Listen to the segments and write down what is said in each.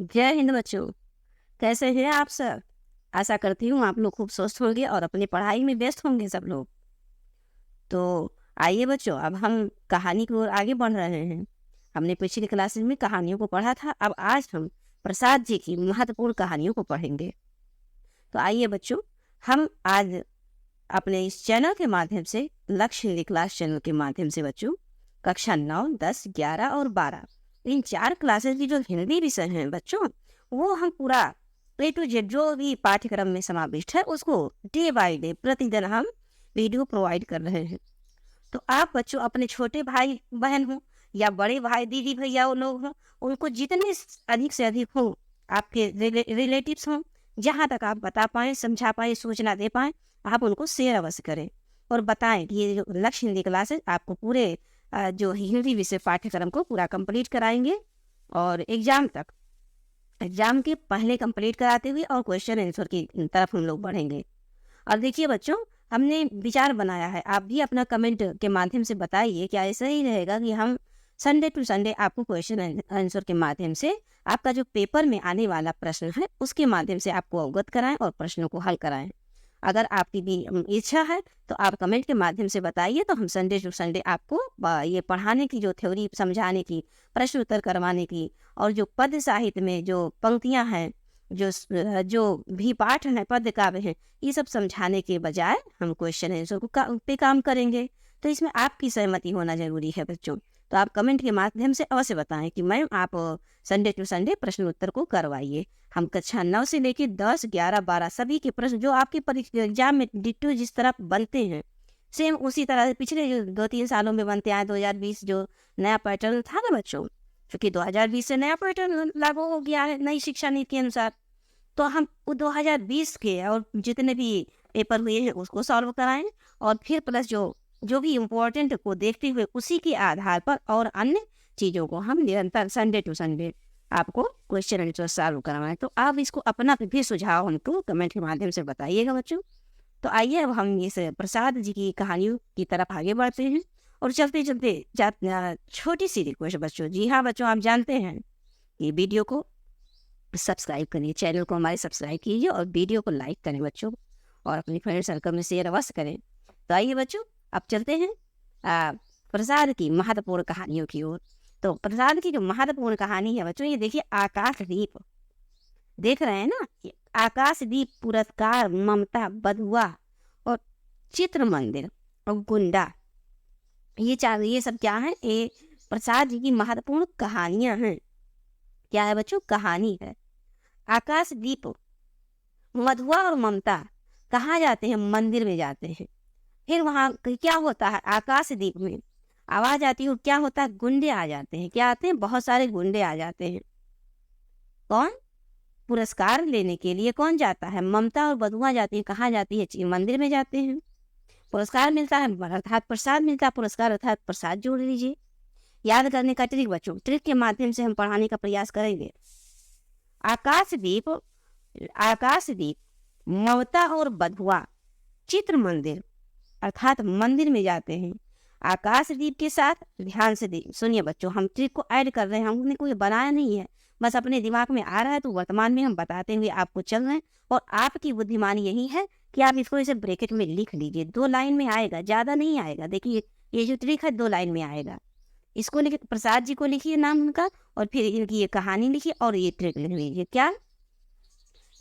जय हिंद बच्चों। कैसे हैं आप सब? आशा करती हूँ आप लोग खूब स्वस्थ होंगे और अपनी पढ़ाई में व्यस्त होंगे सब लोग। तो आइए बच्चों, अब हम कहानी की ओर आगे बढ़ रहे हैं। हमने पिछली क्लासेस में कहानियों को पढ़ा था, अब आज हम प्रसाद जी की महत्वपूर्ण कहानियों को पढ़ेंगे। तो आइए बच्चों, हम आज अपने इस चैनल के माध्यम से, लक्ष्य हिंदी क्लास चैनल के माध्यम से बच्चों, कक्षा 9, 10, 11 और 12 इन 4 क्लासेस की जो हिंदी विषय हैं बच्चों, वो हम पूरा ए टू जेड जो भी पाठ्यक्रम में समाविष्ट है उसको डे बाय डे प्रतिदिन हम वीडियो प्रोवाइड कर रहे हैं। तो आप बच्चों अपने छोटे भाई बहन हो या बड़े भाई दीदी भैया वो लोग हों, उनको जितने अधिक से अधिक हो, आपके रिलेटिव्स हों, जहाँ तक आप बता पाएँ, समझा पाएँ, सूचना दे पाएँ, आप उनको शेयर अवश्य करें और बताएं कि ये जो लक्ष्य हिंदी क्लासेस आपको पूरे जो हिंदी विषय पाठ्यक्रम को पूरा कंप्लीट कराएंगे और एग्जाम के पहले कंप्लीट कराते हुए और क्वेश्चन आंसर की तरफ हम लोग बढ़ेंगे। और देखिए बच्चों, हमने विचार बनाया है, आप भी अपना कमेंट के माध्यम से बताइए क्या ऐसा ही रहेगा कि हम संडे टू संडे आपको क्वेश्चन आंसर के माध्यम से आपका जो पेपर में आने वाला प्रश्न है उसके माध्यम से आपको अवगत कराएं और प्रश्नों को हल कराएं। अगर आपकी भी इच्छा है तो आप कमेंट के माध्यम से बताइए, तो हम संडे टू संडे आपको ये पढ़ाने की, जो थ्योरी समझाने की, प्रश्न उत्तर करवाने की और जो पद साहित्य में जो पंक्तियां हैं, जो भी पाठ हैं, पद काव्य हैं, ये सब समझाने के बजाय हम क्वेश्चन आंसर पे काम करेंगे। तो इसमें आपकी सहमति होना जरूरी है बच्चों। तो आप कमेंट के माध्यम से अवश्य बताएं कि मैम आप संडे टू संडे प्रश्न उत्तर को करवाइए। हम कक्षा 9 से लेकर 10, 11, 12 सभी के प्रश्न जो आपके परीक्षा एग्जाम में डिट्टो जिस तरह बनते हैं, सेम उसी तरह पिछले जो 2-3 सालों में बनते आए। 2020 जो नया पैटर्न था ना बच्चों, क्योंकि 2020 से नया पैटर्न लागू हो गया है नई शिक्षा नीति के अनुसार, तो हम 2020 के और जितने भी पेपर हुए हैं उसको सॉल्व कराएं और फिर प्लस जो जो भी इम्पोर्टेंट को देखते हुए उसी के आधार पर और अन्य चीज़ों को हम निरंतर संडे टू संडे आपको क्वेश्चन आंसर सॉल्व करवाएं। तो आप इसको अपना भी सुझाव हमको कमेंट के माध्यम से बताइएगा बच्चों। तो आइए अब हम इस प्रसाद जी की कहानियों की तरफ आगे बढ़ते हैं और चलते चलते छोटी सी रिक्वेस्ट बच्चों। जी हाँ बच्चों, आप जानते हैं ये वीडियो को सब्सक्राइब करिए, चैनल को हमारे सब्सक्राइब कीजिए और वीडियो को लाइक करें बच्चों और अपने फ्रेंड सर्कल में शेयर अवश्य करें। तो आइए बच्चों, अब चलते हैं प्रसाद की महत्वपूर्ण कहानियों की ओर। तो प्रसाद की जो महत्वपूर्ण कहानी है बच्चों, ये देखिए आकाशदीप। देख रहे हैं ना, ये आकाशदीप, पुरस्कार, ममता, बधुआ और चित्र मंदिर और गुंडा, ये सब क्या है? ये प्रसाद जी की महत्वपूर्ण कहानियां हैं। क्या है बच्चों? कहानी है। आकाशदीप, मधुआ और ममता कहाँ जाते हैं? मंदिर में जाते हैं। फिर वहाँ क्या होता है? आकाशदीप में आवाज आती है और क्या होता है? गुंडे आ जाते हैं। क्या आते हैं? बहुत सारे गुंडे आ जाते हैं। कौन? पुरस्कार लेने के लिए कौन जाता है? ममता और बधुआ जाती है। कहाँ जाती है? मंदिर में जाते हैं। पुरस्कार मिलता है अर्थात प्रसाद मिलता है, पुरस्कार अर्थात प्रसाद जोड़ लीजिए। याद करने का ट्रिक बच्चों, ट्रिक के माध्यम से हम पढ़ाने का प्रयास करेंगे। आकाशदीप, आकाशदीप, ममता और बधुआ चित्र मंदिर अर्थात मंदिर में जाते हैं। आकाशदीप के साथ, ध्यान से सुनिए बच्चों, हम ट्रिक को ऐड कर रहे हैं, हमने कोई बनाया नहीं है, बस अपने दिमाग में आ रहा है तो वर्तमान में हम बताते हुए आपको चल रहे हैं। और आपकी बुद्धिमानी यही है कि आप इसको इसे ब्रैकेट में लिख लीजिए। 2 लाइन में आएगा, ज़्यादा नहीं आएगा। देखिए ये जो ट्रिक है 2 लाइन में आएगा। इसको लिखिए, प्रसाद जी को लिखिए नाम उनका, और फिर इनकी ये कहानी लिखिए और ये ट्रिक लिख लीजिए। क्या?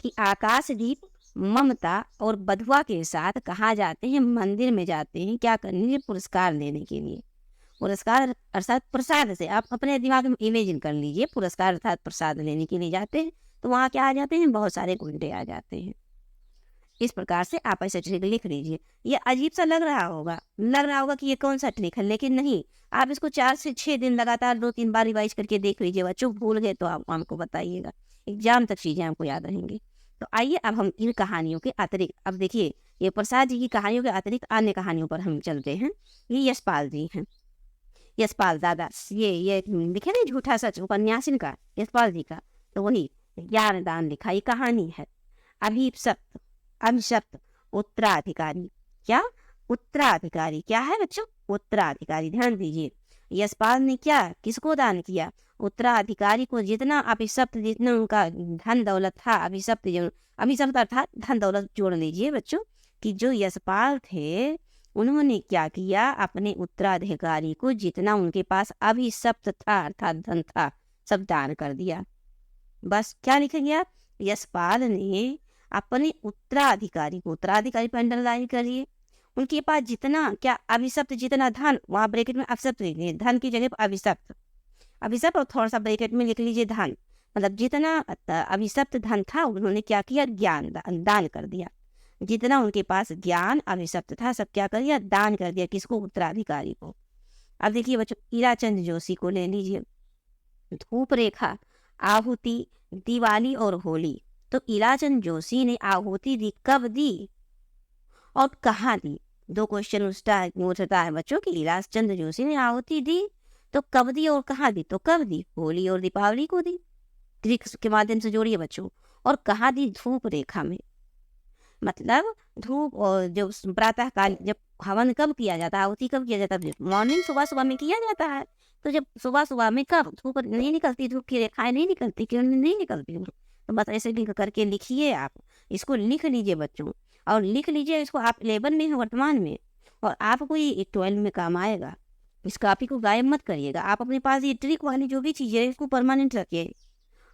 कि आकाशदीप, ममता और बधुआ के साथ कहाँ जाते हैं? मंदिर में जाते हैं। क्या करने के लिए? पुरस्कार लेने के लिए। पुरस्कार अर्थात प्रसाद से आप अपने दिमाग में इमेजिन कर लीजिए, पुरस्कार अर्थात प्रसाद लेने के लिए जाते हैं। तो वहाँ क्या आ जाते हैं? बहुत सारे गुंडे आ जाते हैं। इस प्रकार से आप ऐसा ट्रिक लिख लीजिए। ये अजीब सा लग रहा होगा कि ये कौन सा ट्रिक है, लेकिन नहीं। आप इसको 4 से 6 दिन लगातार 2-3 बार रिवाइज करके देख लीजिए बच्चों। भूल गए तो आप हमको बताइएगा, एग्जाम तक चीज़ें हमको याद रहेंगी। तो आइए अब हम इन कहानियों के अतिरिक्त, अब देखिए ये प्रसाद जी की कहानियों के अतिरिक्त अन्य कहानियों पर हम चलते हैं। ये यशपाल जी हैं, यशपाल दादा, ये लिखे ना झूठा सच उपन्यास इनका, यशपाल जी का। तो वही ज्ञानदान लिखा, ये कहानी है। अभिशप्त, अभिशप्त उत्तराधिकारी। क्या? उत्तराधिकारी क्या है बच्चों? उत्तराधिकारी। ध्यान दीजिए, यशपाल ने क्या किसको दान किया? उत्तराधिकारी को। जितना अभिशप्त, जितना उनका धन दौलत था, अभिशप्त अर्थात धन दौलत जोड़ लीजिए बच्चों, कि जो यशपाल थे उन्होंने क्या किया, अपने उत्तराधिकारी को जितना उनके पास अभिशप्त था अर्थात धन था, सब दान कर दिया। बस क्या लिखा गया? यशपाल ने अपने उत्तराधिकारी को, उत्तराधिकारी पर अंडरलाइन करिए, उनके पास जितना क्या अभिशप्त, जितना धन, वहां ब्रैकेट में अभिशप्त लिख लीजिए, धन की जगह पर अभिशप्त, अभिशप्त और थोड़ा सा ब्रैकेट में लिख लीजिए धन, मतलब जितना अभिशप्त धन था उन्होंने क्या किया, ज्ञान दान कर दिया। जितना उनके पास ज्ञान अभिशप्त था सब क्या कर दिया, दान कर दिया। किसको? उत्तराधिकारी को। अब देखिए बच्चों, हीराचंद जोशी को ले लीजिए। धूप रेखा, आहुति, दिवाली और होली। तो हीराचंद जोशी ने आहुति दी, कब दी और कहाँ दी? दो क्वेश्चन उठता है बच्चों कि हीराचंद जोशी ने आहुति दी तो कब दी और कहाँ दी? तो कब दी? होली और दीपावली को दी। ट्रिक के माध्यम से जोड़िए बच्चों। और कहाँ दी? धूप रेखा में। मतलब धूप, और जो प्रातः काल जब हवन कब किया जाता है, आहुति कब किया जाता है? मॉर्निंग, सुबह सुबह में किया जाता है। तो जब सुबह सुबह में कब धूप नहीं निकलती, धूप की रेखाएं नहीं निकलती, किरण नहीं निकलती, तो बस ऐसे लिख करके लिखिए। आप इसको लिख लीजिए बच्चों, और लिख लीजिए इसको। आप 11 में हैं वर्तमान में, और आपको ये 12 में काम आएगा। इस कॉपी को गायब मत करिएगा। आप अपने पास ये ट्रिक वाली जो भी चीज़ है इसको परमानेंट रखिए,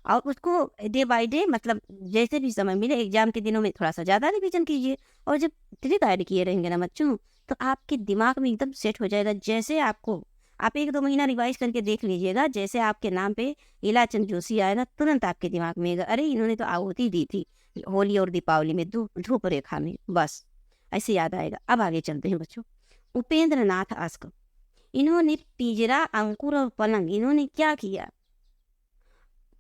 और उसको डे बाय डे, मतलब जैसे भी समय मिले एग्जाम के दिनों में थोड़ा सा ज़्यादा रिवीजन कीजिए। और जब ट्रिक ऐड किए रहेंगे ना बच्चों, तो आपके दिमाग में एकदम सेट हो जाएगा। जैसे आपको, आप 1-2 महीना रिवाइज करके देख लीजिएगा, जैसे आपके नाम पे हीराचंद जोशी आएगा, तुरंत आपके दिमाग में आएगा, अरे इन्होंने तो आहुति दी थी होली और दीपावली में, धूप रेखा में। बस ऐसे याद आएगा। अब आगे चलते हैं बच्चों। उपेंद्र नाथ आस्क, इन्होंने पिंजरा, अंकुर और पलंग, इन्होंने क्या किया?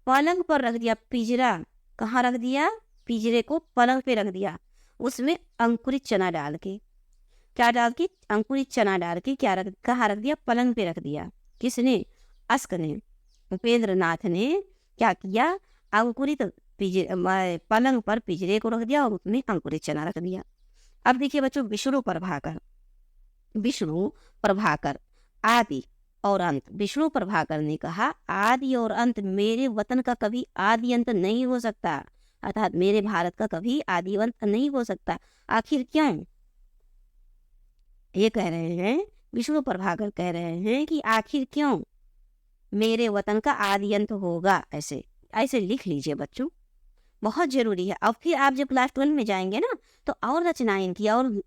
पलंग पर रख दिया। पिंजरा कहाँ रख दिया? पिंजरे को पलंग पे रख दिया, उसमें अंकुरित चना डाल के। क्या डाल के? अंकुरित चना डाल के। क्या कहाँ रख दिया? पलंग पे रख दिया। किसने? अस्क ने, उपेंद्र नाथ ने क्या किया? अंकुरित पलंग पर पिंजरे को रख दिया और उसमें अंकुरित चना रख दिया। अब देखिए बच्चों, विष्णु प्रभाकर, विष्णु प्रभाकर, आदि और अंत। विष्णु प्रभाकर ने कहा, आदि और अंत मेरे वतन का कभी आदि अंत नहीं हो सकता, अर्थात मेरे भारत का कभी आदि अंत नहीं हो सकता। आखिर क्यों? ये कह रहे हैं, विष्णु प्रभाकर कह रहे हैं कि आखिर क्यों मेरे वतन का आदि अंत होगा। ऐसे ऐसे लिख लीजिए बच्चों, बहुत जरूरी है। अब फिर आप जब क्लास 12 में जाएंगे ना, तो और रचनाएं की, और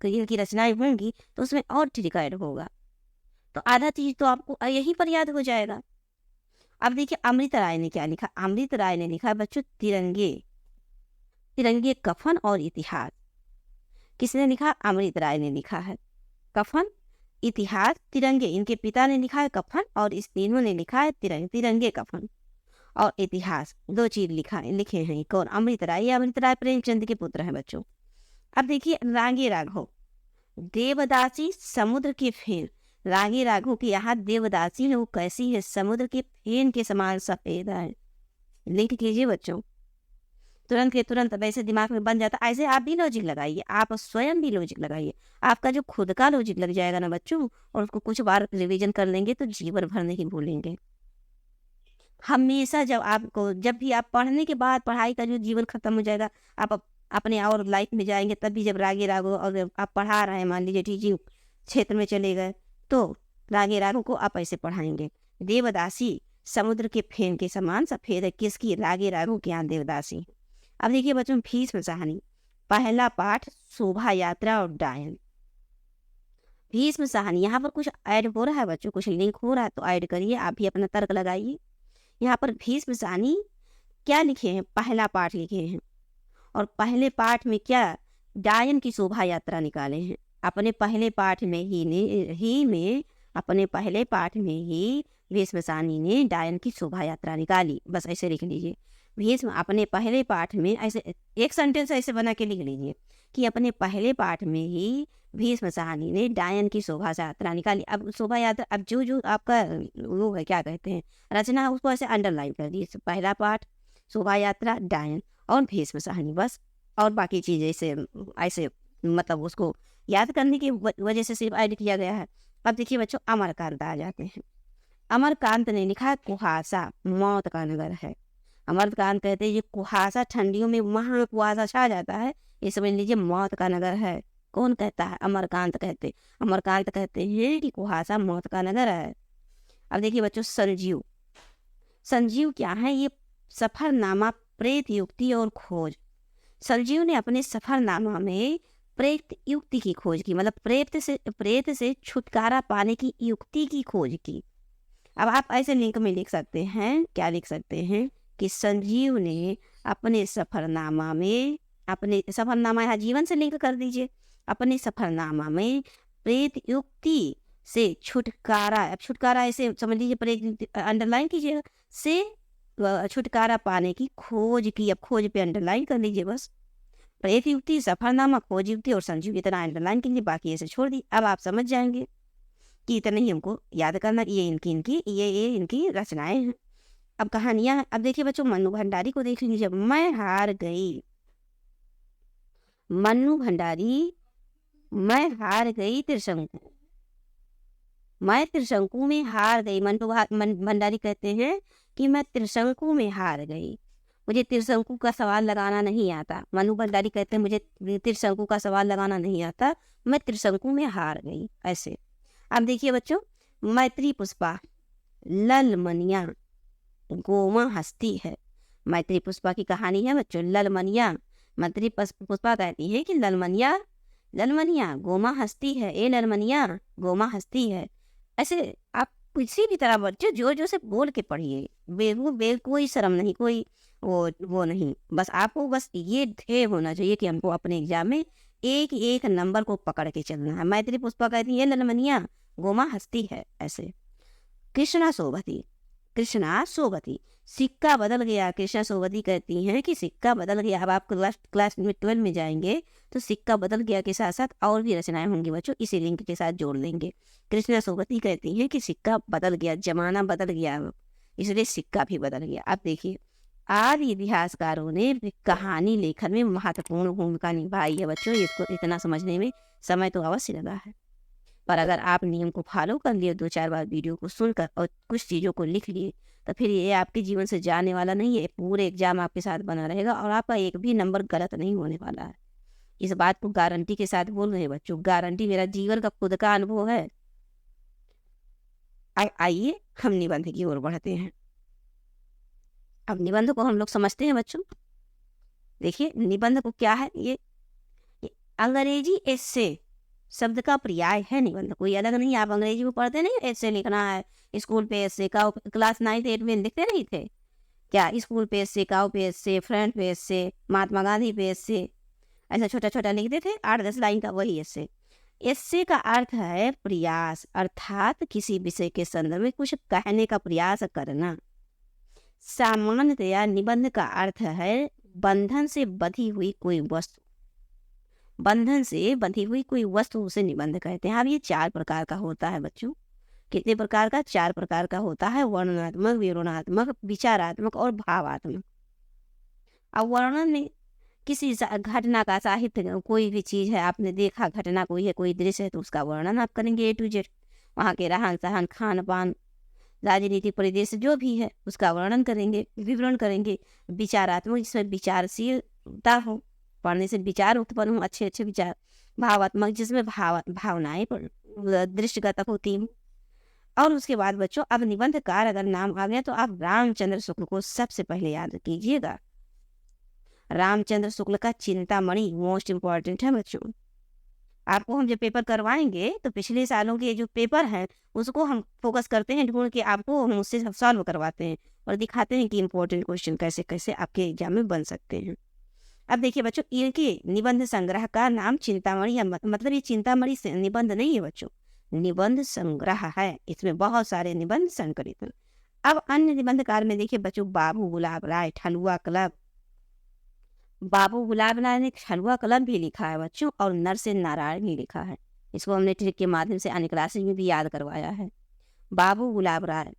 की रचनाएं होंगी, तो उसमें और ट्रिक ऐड होगा, तो आधा चीज तो आपको यहीं पर याद हो जाएगा। अब देखिए अमृत राय ने क्या लिखा। अमृत राय ने लिखा बच्चों, तिरंगे, तिरंगे कफन और इतिहास। किसने लिखा? अमृत राय ने लिखा है। कफन, इतिहास, तिरंगे, इनके पिता ने लिखा है कफन, और इस तीनों ने लिखा है तिरंगे, कफन और इतिहास। दो चीज लिखे हैं। कौन? अमृत राय। अमृत राय प्रेमचंद के पुत्र हैं बच्चों। अब देखिए रागी राघव, देवदासी, समुद्र के फेन। रागी राघव की यहाँ देवदासी है, वो कैसी है? समुद्र के फेन के समान सफेद है। लिख कीजिए बच्चों, तुरंत के तुरंत वैसे दिमाग में बन जाता। ऐसे आप भी लॉजिक लगाइए, आप स्वयं भी लॉजिक लगाइए। आपका जो खुद का लॉजिक लग जाएगा ना बच्चों, और उसको कुछ बार रिवीजन कर लेंगे तो जीवन भर नहीं भूलेंगे। हमेशा जब भी आप पढ़ने के बाद, पढ़ाई का जो जीवन खत्म हो जाएगा, आप अपने और लाइफ में जाएंगे, तब भी जब रागी राघव और आप पढ़ा रहे हैं, मान लीजिए टीचिंग क्षेत्र में चले गए, तो रागी राघव को आप ऐसे पढ़ाएंगे, देवदासी समुद्र के फेन के समान सफेद है। किसकी? रागी राघव की यहाँ देवदासी। अब देखिए बच्चों, भीष्म साहनी, पहला पाठ, शोभा यात्रा और डायन। भीष्म साहनी, यहाँ पर कुछ ऐड हो रहा है बच्चों, कुछ लिंक हो रहा है तो ऐड करिए, आप भी अपना तर्क लगाइए। यहाँ पर भीष्म साहनी क्या लिखे हैं? पहला पाठ लिखे हैं, और पहले पाठ में क्या? डायन की शोभा यात्रा निकाले हैं। अपने पहले पाठ में ही भीष्म साहनी ने डायन की शोभा यात्रा निकाली। बस ऐसे लिख लीजिए, भीष्म अपने पहले पाठ में, ऐसे एक सेंटेंस ऐसे बना के लिख लीजिए कि अपने पहले पाठ में ही भीष्म साहनी ने डायन की शोभा यात्रा निकाली। अब शोभा यात्रा, अब जो आपका वो है, क्या कहते हैं, रचना, उसको ऐसे अंडरलाइन कर दीजिए। पहला पाठ, शोभा यात्रा, डायन और भीष्म साहनी, बस। और बाकी चीज़ें ऐसे मतलब उसको याद करने की वजह से सिर्फ ऐड किया गया है। अब देखिए बच्चों, अमरकांत आ जाते हैं। अमरकांत ने लिखा है कुहासा मौत का नगर है। अमरकांत कहते हैं ये कुहासा, ठंडियों में वहाँ कुहासा छा जाता है, ये समझ लीजिए मौत का नगर है। कौन कहता है? अमरकांत कहते। अमरकांत कहते हैं कि कुहासा मौत का नगर है। अब देखिए बच्चों, संजीव। संजीव क्या है? ये सफरनामा, प्रेत युक्ति और खोज। संजीव ने अपने सफरनामा में प्रेत युक्ति की खोज की, मतलब प्रेत से छुटकारा पाने की युक्ति की खोज की। अब आप ऐसे लिंक में लिख सकते हैं, क्या लिख सकते हैं कि संजीव ने अपने सफरनामा में, अपने सफरनामा यहाँ जीवन से लिंक कर दीजिए, अपने सफरनामा में प्रेत युक्ति से छुटकारा, अब छुटकारा ऐसे समझ लीजिए, प्रेत अंडरलाइन कीजिएगा, से छुटकारा पाने की खोज की। अब खोज पे अंडरलाइन कर लीजिए बस। प्रेत युक्ति, सफरनामा, खोज युक्ति और संजीव, इतना अंडरलाइन कीजिए, बाकी ऐसे छोड़ दी। अब आप समझ जाएंगे कि इतना ही हमको याद करना, ये इनकी रचनाएं हैं। अब कहानियां हैं। अब देखिए बच्चों, मन्नू भंडारी को देख लीजिए। मैं हार गई, मन्नू भंडारी, मैं हार गई त्रिशंकु, मैं त्रिशंकु में हार गई। भंडारी कहते हैं कि मैं त्रिशंकु में हार गई, मुझे त्रिशंकु का सवाल लगाना नहीं आता। मन्नू भंडारी कहते हैं मुझे त्रिशंकु का सवाल लगाना नहीं आता, मैं त्रिशंकु में हार गई, ऐसे। अब देखिए बच्चों, मैत्री पुष्पा, ललमनिया, गोमा हस्ती है। मैत्री पुष्पा की कहानी है बच्चों, ललमनिया। मैत्री पुष्पा कहती है कि ललमनिया, ललमनिया गोमा हस्ती है, ए ललमनिया गोमा हस्ती है। ऐसे आप किसी भी तरह बच्चे जो से बोल के पढ़िए, कोई शर्म नहीं, कोई वो नहीं, बस आपको बस ये ध्येय होना चाहिए कि हमको अपने एग्जाम में एक एक नंबर को पकड़ के चलना है। मैत्री पुष्पा कहती है ललमनिया गोमा हस्ती है, ऐसे। कृष्णा सोबती, कृष्णा सोबती, सिक्का बदल गया। कृष्णा सोबती कहती हैं कि सिक्का बदल गया। अब आप क्लास में 12 में जाएंगे तो सिक्का बदल गया के साथ साथ और भी रचनाएं होंगी बच्चों, इसी लिंक के साथ जोड़ लेंगे। कृष्णा सोबती कहती हैं कि सिक्का बदल गया, जमाना बदल गया, इसलिए सिक्का भी बदल गया। अब देखिए, आदि इतिहासकारों ने कहानी लेखन में महत्वपूर्ण भूमिका निभाई है बच्चों। इसको इतना समझने में समय तो अवश्य लगा है, पर अगर आप नियम को फॉलो कर लिए, 2-4 बार वीडियो को सुनकर और कुछ चीज़ों को लिख लिए, तो फिर ये आपके जीवन से जाने वाला नहीं है। पूरे एग्जाम आपके साथ बना रहेगा और आपका एक भी नंबर गलत नहीं होने वाला है। इस बात को गारंटी के साथ बोल रहे हैं बच्चों, गारंटी, मेरा जीवन का खुद का अनुभव है। आइए हम निबंध की ओर बढ़ते हैं। अब निबंध को हम लोग समझते हैं बच्चों। देखिए निबंध को क्या है, ये अंग्रेजी एस्से शब्द का पर्याय है निबंध, कोई अलग नहीं। आप अंग्रेजी में पढ़ते नहीं, एस्से लिखना है स्कूल पे, एस्से का क्लास 9th 8 में लिखते नहीं थे क्या? स्कूल पे एस्से, काउ पे एस्से, फ्रेंड पे एस्से, महात्मा गांधी पे एस्से, ऐसा छोटा छोटा लिखते थे, 8-10 लाइन का, वही एस्से। एस्से का अर्थ है प्रयास, अर्थात किसी विषय के संदर्भ में कुछ कहने का प्रयास करना। सामान्यतया निबंध का अर्थ है बंधन से बंधी हुई कोई वस्तु, बंधन से बंधी हुई कोई वस्तु उसे निबंध कहते हैं। अब ये 4 प्रकार का होता है बच्चों। कितने प्रकार का? 4 प्रकार का होता है, वर्णनात्मक, विवरणात्मक, विचारात्मक और भावात्मक। अब वर्णन में किसी घटना का, साहित्य, कोई भी चीज़ है, आपने देखा घटना कोई है, कोई दृश्य है, तो उसका वर्णन आप करेंगे A to Z, वहाँ के रहन सहन, खान पान, राजनीतिक परिदृश्य जो भी है उसका वर्णन करेंगे, विवरण करेंगे। विचारात्मक, जिसमें विचारशीलता हो, पढ़ने से विचार उत्पन्न हो, अच्छे अच्छे विचार। भावात्मक, जिसमें भावनाएं दृष्टिगत होती हैं। और उसके बाद बच्चों, अब निबंधकार अगर नाम आ गया तो आप रामचंद्र शुक्ल को सबसे पहले याद कीजिएगा। रामचंद्र शुक्ल का चिंतामणि मोस्ट इम्पॉर्टेंट है बच्चों। आपको हम जब पेपर करवाएंगे तो पिछले सालों के जो पेपर हैं उसको हम फोकस करते हैं, ढूंढ के आपको हम उससे सॉल्व करवाते हैं और दिखाते हैं कि इम्पोर्टेंट क्वेश्चन कैसे कैसे आपके एग्जाम में बन सकते हैं। अब देखिए बच्चों, इनके निबंध संग्रह का नाम चिंतामणि है, मतलब ये चिंतामणि से निबंध नहीं है बच्चों, निबंध संग्रह है, इसमें बहुत सारे निबंध संकलित हैं। अब अन्य निबंधकार में देखिए बच्चों, बाबू गुलाब राय, ठलुआ क्लब। बाबू गुलाब राय ने ठलुआ क्लब भी लिखा है बच्चों, और नरसेन नारायण भी लिखा है। इसको हमने ट्रिक के माध्यम से अन्य क्लासेज में भी याद करवाया है। बाबू गुलाब राय,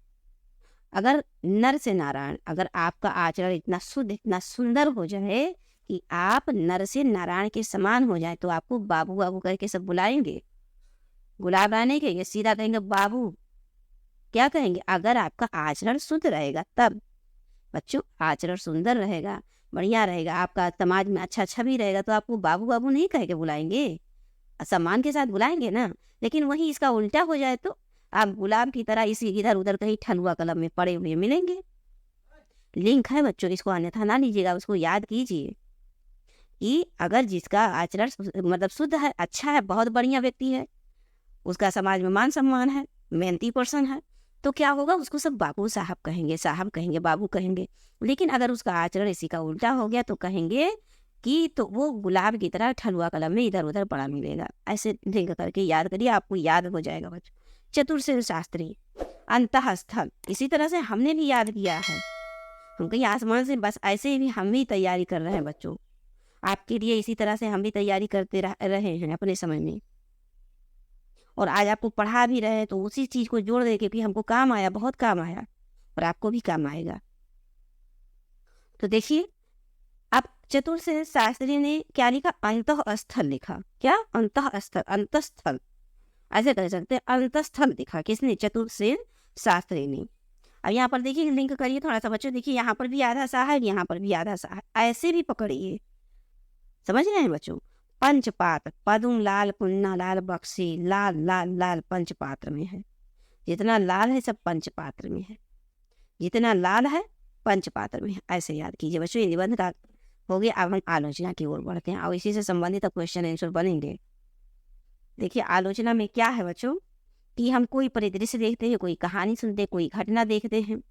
अगर नरसेन नारायण, अगर आपका आचरण इतना शुद्ध, इतना सुंदर हो जाए कि आप नरसेन नारायण के समान हो जाए, तो आपको बाबू बाबू करके सब बुलाएंगे। गुलाब राय नहीं कहेंगे, सीधा कहेंगे बाबू। क्या कहेंगे? अगर आपका आचरण शुद्ध रहेगा तब। बच्चों, आचरण सुंदर रहेगा, बढ़िया रहेगा, आपका समाज में अच्छा छवि रहेगा तो आपको बाबू बाबू नहीं कह के बुलाएंगे, सम्मान के साथ बुलाएंगे ना। लेकिन वही इसका उल्टा हो जाए तो आप गुलाब की तरह इसी इधर उधर कहीं ठलुआ कलम में पड़े हुए मिलेंगे। लिंक है बच्चों, इसको अन्यथा ना लीजिएगा, उसको याद कीजिए कि अगर जिसका आचरण मतलब शुद्ध है, अच्छा है, बहुत बढ़िया व्यक्ति है, उसका समाज में मान सम्मान है, मेहनती पर्सन है, तो क्या होगा? उसको सब बाबू साहब कहेंगे, बाबू कहेंगे। लेकिन अगर उसका आचरण इसी का उल्टा हो गया तो कहेंगे कि तो वो गुलाब की तरह ठलुआ कलम में इधर उधर पड़ा मिलेगा। ऐसे लिंक करके याद करिए, आपको याद हो जाएगा बच्चों। चतुर्सेन शास्त्री, अंतःस्थल, इसी तरह से हमने भी याद किया है। हम कहीं आसमान से बस ऐसे ही भी हम भी तैयारी कर रहे हैं बच्चों, आपके लिए इसी तरह से हम भी तैयारी करते रहे हैं अपने समय में, और आज आपको पढ़ा भी रहे हैं तो उसी चीज़ को जोड़ दे क्योंकि हमको काम आया, बहुत काम आया, और आपको भी काम आएगा। तो देखिए, अब चतुर्सेन शास्त्री ने क्या लिखा? अंतःस्थल लिखा। क्या? अंतःस्थल, अंतस्थल ऐसे कह सकते हैं, अंतस्थल लिखा। किसने? चतुर्सेन शास्त्री ने। अब यहाँ पर देखिए, लिंक करिए थोड़ा सा बच्चों। देखिए यहाँ पर भी आधा सा है, यहाँ पर भी आधा सा है, ऐसे भी पकड़िए। समझ रहे हैं बच्चों? पंचपात्र, पदुम लाल, पुन्ना लाल, बक्सी लाल, लाल लाल पंचपात्र में है। जितना लाल है सब पंचपात्र में है, जितना लाल है पंचपात्र में है। ऐसे याद कीजिए बच्चों। ये निबंध का हो गया। अब हम आलोचना की ओर बढ़ते हैं और इसी से संबंधित क्वेश्चन आंसर बनेंगे। देखिए आलोचना में क्या है बच्चों कि हम कोई परिदृश्य देखते हैं, कोई कहानी सुनते हैं, कोई घटना देखते हैं,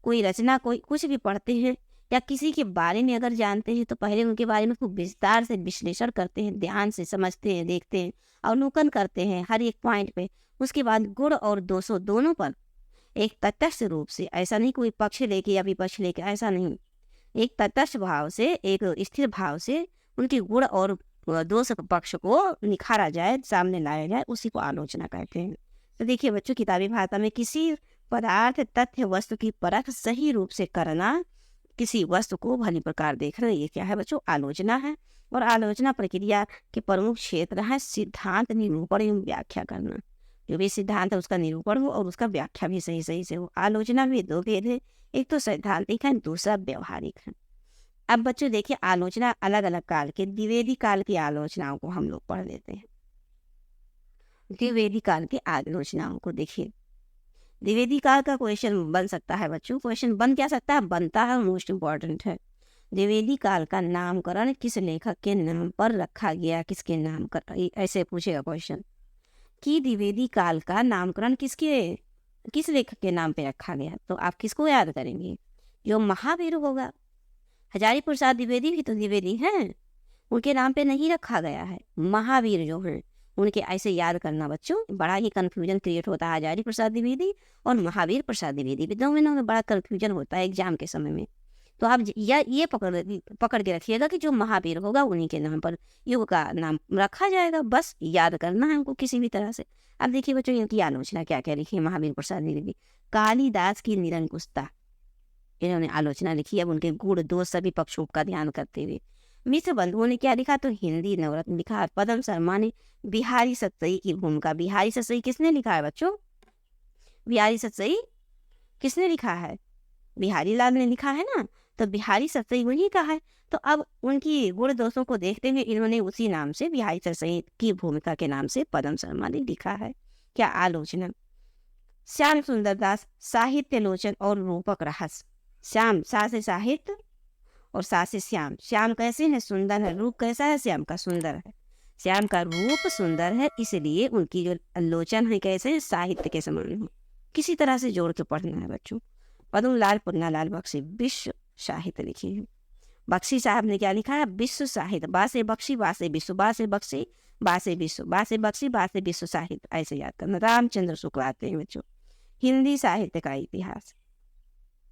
कोई रचना, कोई कुछ भी पढ़ते हैं या किसी के बारे में अगर जानते हैं तो पहले उनके बारे में खूब विस्तार से विश्लेषण करते हैं, ध्यान से समझते हैं, देखते हैं, अवलोकन करते हैं हर एक पॉइंट पे। उसके बाद गुण और दोषों दोनों पर एक तटस्थ रूप से, ऐसा नहीं कोई पक्ष लेके या विपक्ष लेके, ऐसा नहीं, एक तटस्थ भाव से, एक स्थिर भाव से उनके गुण और दोष पक्ष को निखारा जाए, सामने लाया जाए, उसी को आलोचना कहते हैं। तो देखिए बच्चों, किताबी भाषा में किसी पदार्थ, तथ्य, वस्तु की परख सही रूप से करना, किसी वस्तु को भली प्रकार देखना, ये क्या है बच्चों? आलोचना है। और आलोचना प्रक्रिया के प्रमुख क्षेत्र है सिद्धांत, निरूपण एवं व्याख्या करना। जो भी सिद्धांत है उसका निरूपण हो और उसका व्याख्या भी सही सही से हो। आलोचना में दो भेद है, एक तो सैद्धांतिक है, दूसरा व्यवहारिक है। अब बच्चों देखिए, आलोचना अलग अलग काल के, द्विवेदी काल की आलोचनाओं को हम लोग पढ़ लेते हैं। द्विवेदी काल की आलोचनाओं को देखिए। द्विवेदी काल का क्वेश्चन बन सकता है बच्चों, क्वेश्चन बन क्या सकता है? बनता है, मोस्ट इम्पॉर्टेंट है। द्विवेदी काल का नामकरण किस लेखक के नाम पर रखा गया? किसके नाम कर, ऐसे पूछेगा क्वेश्चन कि द्विवेदी काल का नामकरण किस लेखक के नाम पे रखा गया? तो आप किसको याद करेंगे? जो महावीर होगा। हजारी प्रसाद द्विवेदी भी तो द्विवेदी हैं, उनके नाम पे नहीं रखा गया है। महावीर जो हैं उनके ऐसे याद करना बच्चों, बड़ा ही कन्फ्यूजन क्रिएट होता है। हजारी प्रसाद द्विवेदी और महावीर प्रसाद द्विवेदी, दोनों में बड़ा कन्फ्यूजन होता है एग्जाम के समय में। तो आप ये पकड़ के रखिएगा कि जो महावीर होगा उन्हीं के नाम पर युग का नाम रखा जाएगा, बस याद करना है हमको किसी भी तरह से। अब देखिए बच्चों, इनकी आलोचना क्या क्या लिखी है महावीर प्रसाद द्विवेदी। कालिदास की निरंकुशता, इन्होंने आलोचना लिखी। अब उनके गुण दोष सभी पक्षों का ध्यान करते हुए। मिश्र बंधुओं ने क्या लिखा? तो हिंदी नवरत्न लिखा। पदम शर्मा ने बिहारी सतसई की भूमिका। बिहारी सतसई किसने लिखा है बच्चों? बिहारी सतसई किसने लिखा है? बिहारी लाल ने लिखा है ना, तो बिहारी सतसई वही का है। तो अब उनकी गुण दोषों को देखते हुए इन्होंने उसी नाम से, बिहारी सतसई की भूमिका के नाम से पदम शर्मा ने लिखा है। क्या आलोचना? श्याम सुंदर दास, साहित्य लोचन और रूपक रहस्य। श्याम, सा से साहित्य और सा से श्याम। श्याम कैसे है? सुंदर है। रूप कैसा है? श्याम का सुंदर है। श्याम का रूप सुंदर है, इसलिए उनकी जो आलोचन है कैसे? साहित्य के समान हो। किसी तरह से जोड़ के पढ़ना है बच्चों। पदम लाल, पुन्ना लाल, बख्शी विश्व साहित्य लिखी है। बख्शी साहब ने क्या लिखा है? विश्व साहित्य। बा से बख्शी, बा से विश्व, बा से बख्शी, बा से विश्व, बा से बख्शी, बा से विश्व साहित्य, ऐसे याद करना। रामचंद्र शुक्ल आते हैं बच्चों। हिंदी साहित्य का इतिहास,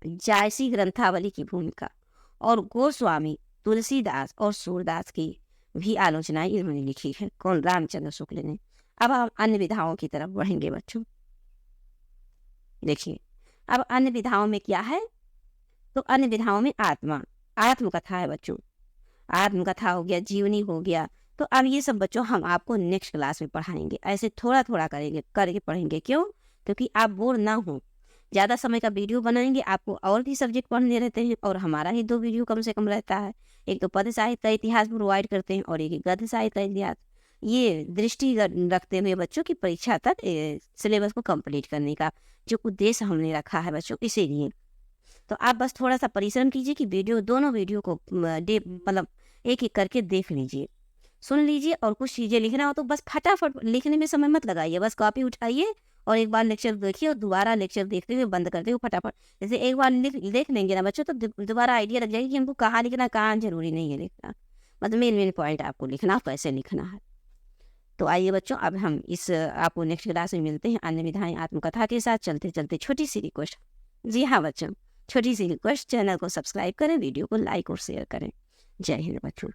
जायसी ग्रंथावली की भूमिका, और गोस्वामी, तुलसीदास और सूरदास की भी आलोचनाएं इन्होंने लिखी है। कौन? रामचंद्र शुक्ल ने। अब हम अन्य विधाओं की तरफ बढ़ेंगे बच्चों। देखिए, अब अन्य विधाओं में क्या है? तो अन्य विधाओं में आत्मकथा है बच्चों। आत्मकथा हो गया, जीवनी हो गया, तो अब ये सब बच्चों हम आपको नेक्स्ट क्लास में पढ़ाएंगे, ऐसे थोड़ा थोड़ा करेंगे करके पढ़ेंगे। क्यों? क्योंकि आप बोर ना हो। ज़्यादा समय का वीडियो बनाएंगे, आपको और भी सब्जेक्ट पढ़ने रहते हैं और हमारा ही 2 वीडियो कम से कम रहता है। एक तो पद्य साहित्य का इतिहास प्रोवाइड करते हैं और एक गद्य साहित्य का इतिहास। ये दृष्टि रखते हुए बच्चों की परीक्षा तक सिलेबस को कंप्लीट करने का जो उद्देश्य हमने रखा है बच्चों, इसीलिए। तो आप बस थोड़ा सा परिश्रम कीजिए कि दोनों वीडियो को मतलब एक एक करके देख लीजिए, सुन लीजिए, और कुछ चीज़ें लिखना हो तो बस फटाफट लिखने में समय मत लगाइए, बस कॉपी उठाइए और एक बार लेक्चर देखिए और दोबारा लेक्चर देखते हुए बंद करते हुए फटाफट, जैसे एक बार देख लेंगे ना बच्चों तो दोबारा आइडिया लग जाएगी कि हमको कहाँ लिखना है, कहाँ जरूरी नहीं है लिखना। मतलब मेन पॉइंट आपको लिखना, कैसे लिखना है। तो आइए बच्चों, अब हम इस आपको नेक्स्ट क्लास में मिलते हैं अन्य विधाएं आत्मकथा के साथ। चलते चलते छोटी सी रिक्वेस्ट, जी हाँ बच्चों, छोटी सी रिक्वेस्ट, चैनल को सब्सक्राइब करें, वीडियो को लाइक और शेयर करें। जय हिंद बच्चों।